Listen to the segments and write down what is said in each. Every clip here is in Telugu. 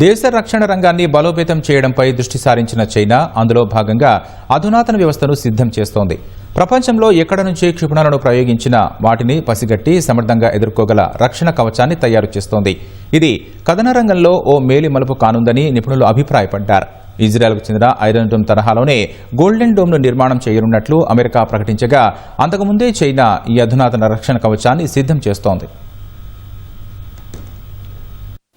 దేశ రక్షణ రంగాన్ని బలోపేతం చేయడంపై దృష్టి సారించిన చైనా అందులో భాగంగా అధునాతన వ్యవస్థను సిద్ధం చేస్తోంది. ప్రపంచంలో ఎక్కడ నుంచి క్షిపణులను ప్రయోగించినా వాటిని పసిగట్టి సమర్థంగా ఎదుర్కోగల రక్షణ కవచాన్ని తయారు చేస్తోంది. ఇది కథన రంగంలో ఓ మేలి మలుపు కానుందని నిపుణులు అభిప్రాయపడ్డారు. ఇజ్రాయెల్కు చెందిన ఐరన్ డోమ్ తరహాలోనే గోల్డెన్ డోమ్ను నిర్మాణం చేయనున్నట్లు అమెరికా ప్రకటించగా, అంతకుముందే చైనా ఈ అధునాతన రక్షణ కవచాన్ని సిద్ధం చేస్తోంది.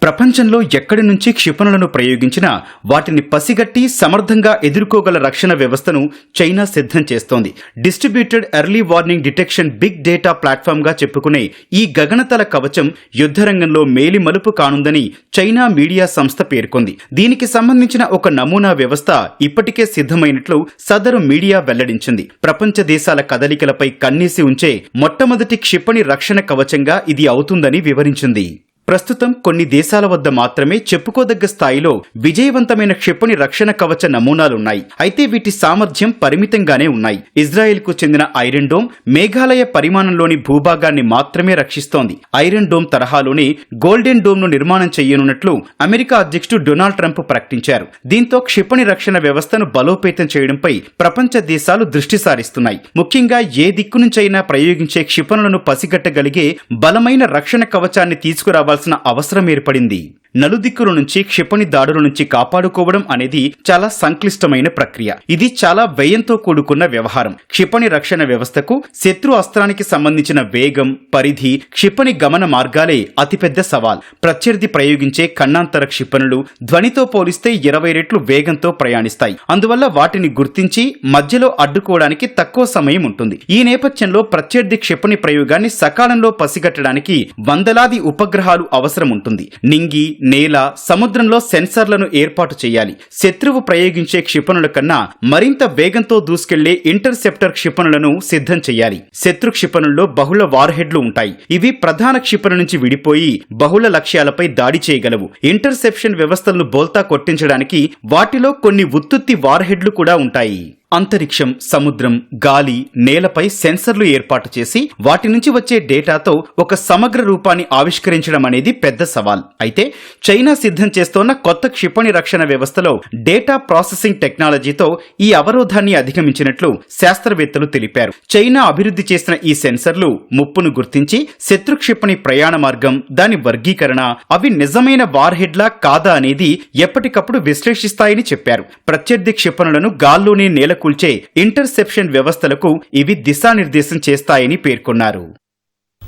ప్రపంచంలో ఎక్కడి నుంచి క్షిపణులను ప్రయోగించినా వాటిని పసిగట్టి సమర్థంగా ఎదుర్కోగల రక్షణ వ్యవస్థను చైనా సిద్ధం చేస్తోంది. Distributed early warning detection big data platform గా చెప్పుకునే ఈ గగనతల కవచం యుద్ధరంగంలో మేలి మలుపు కానుందని చైనా మీడియా సంస్థ పేర్కొంది. దీనికి సంబంధించిన ఒక నమూనా వ్యవస్థ ఇప్పటికే సిద్ధమైనట్లు సదరు మీడియా వెల్లడించింది. ప్రపంచ దేశాల కదలికలపై కన్నేసి ఉంచే మొట్టమొదటి క్షిపణి రక్షణ కవచంగా ఇది అవుతుందని వివరించింది. ప్రస్తుతం కొన్ని దేశాల వద్ద మాత్రమే చెప్పుకోదగ్గ స్థాయిలో విజయవంతమైన క్షిపణి రక్షణ కవచ నమూనాలున్నాయి. అయితే వీటి సామర్థ్యం పరిమితంగానే ఉన్నాయి. ఇజ్రాయెల్కు చెందిన ఐరన్ డోమ్ మేఘాలయ పరిమాణంలోని భూభాగాన్ని మాత్రమే రక్షిస్తోంది. ఐరన్ డోమ్ తరహాలోనే గోల్డెన్ డోమ్ ను నిర్మాణం చేయనున్నట్లు అమెరికా అధ్యక్షుడు డొనాల్డ్ ట్రంప్ ప్రకటించారు. దీంతో క్షిపణి రక్షణ వ్యవస్థను బలోపేతం చేయడంపై ప్రపంచ దేశాలు దృష్టి సారిస్తున్నాయి. ముఖ్యంగా ఏ దిక్కు నుంచైనా ప్రయోగించే క్షిపణులను పసిగట్టగలిగే బలమైన రక్షణ కవచాన్ని తీసుకురావాల్సిన అవసరం ఏర్పడింది. నలుదిక్కుల నుంచి క్షిపణి దాడుల నుంచి కాపాడుకోవడం అనేది చాలా సంక్లిష్టమైన ప్రక్రియ. ఇది చాలా వ్యయంతో కూడుకున్న వ్యవహారం. క్షిపణి రక్షణ వ్యవస్థకు శత్రు అస్త్రానికి సంబంధించిన వేగం, పరిధి, క్షిపణి గమన మార్గాలే అతిపెద్ద సవాల్. ప్రత్యర్థి ప్రయోగించే ఖండాంతర క్షిపణులు ధ్వనితో పోలిస్తే 20 రెట్లు వేగంతో ప్రయాణిస్తాయి. అందువల్ల వాటిని గుర్తించి మధ్యలో అడ్డుకోవడానికి తక్కువ సమయం ఉంటుంది. ఈ నేపథ్యంలో ప్రత్యర్థి క్షిపణి ప్రయోగాన్ని సకాలంలో పసిగట్టడానికి వందలాది ఉపగ్రహాలు అవసరం ఉంటుంది. నింగి, నేల, సముద్రంలో సెన్సార్లను ఏర్పాటు చేయాలి. శత్రువు ప్రయోగించే క్షిపణుల కన్నా మరింత వేగంతో దూసుకెళ్లే ఇంటర్సెప్టర్ క్షిపణులను సిద్ధం చేయాలి. శత్రు క్షిపణుల్లో బహుళ వార్హెడ్లు ఉంటాయి. ఇవి ప్రధాన క్షిపణి నుంచి విడిపోయి బహుళ లక్ష్యాలపై దాడి చేయగలవు. ఇంటర్సెప్షన్ వ్యవస్థలను బోల్తా కొట్టించడానికి వాటిలో కొన్ని ఉత్తుత్తి వార్హెడ్లు కూడా ఉంటాయి. అంతరిక్షం, సముద్రం, గాలి, నేలపై సెన్సర్లు ఏర్పాటు చేసి వాటి నుంచి వచ్చే డేటాతో ఒక సమగ్ర రూపాన్ని ఆవిష్కరించడం అనేది పెద్ద సవాల్. అయితే చైనా సిద్ధం చేస్తోన్న కొత్త క్షిపణి రక్షణ వ్యవస్థలో డేటా ప్రాసెసింగ్ టెక్నాలజీతో ఈ అవరోధాన్ని అధిగమించినట్లు శాస్త్రవేత్తలు తెలిపారు. చైనా అభివృద్ధి చేసిన ఈ సెన్సర్లు ముప్పును గుర్తించి శత్రు క్షిపణి ప్రయాణ మార్గం, దాని వర్గీకరణ, అవి నిజమైన వార్హెడ్లా కాదా అనేది ఎప్పటికప్పుడు విశ్లేషిస్తాయని చెప్పారు. ప్రత్యర్థి క్షిపణులను గాల్లోనే నేల కూల్చే ఇంటర్సెప్షన్ వ్యవస్థలకు ఇవి దిశానిర్దేశం చేస్తాయని పేర్కొన్నారు.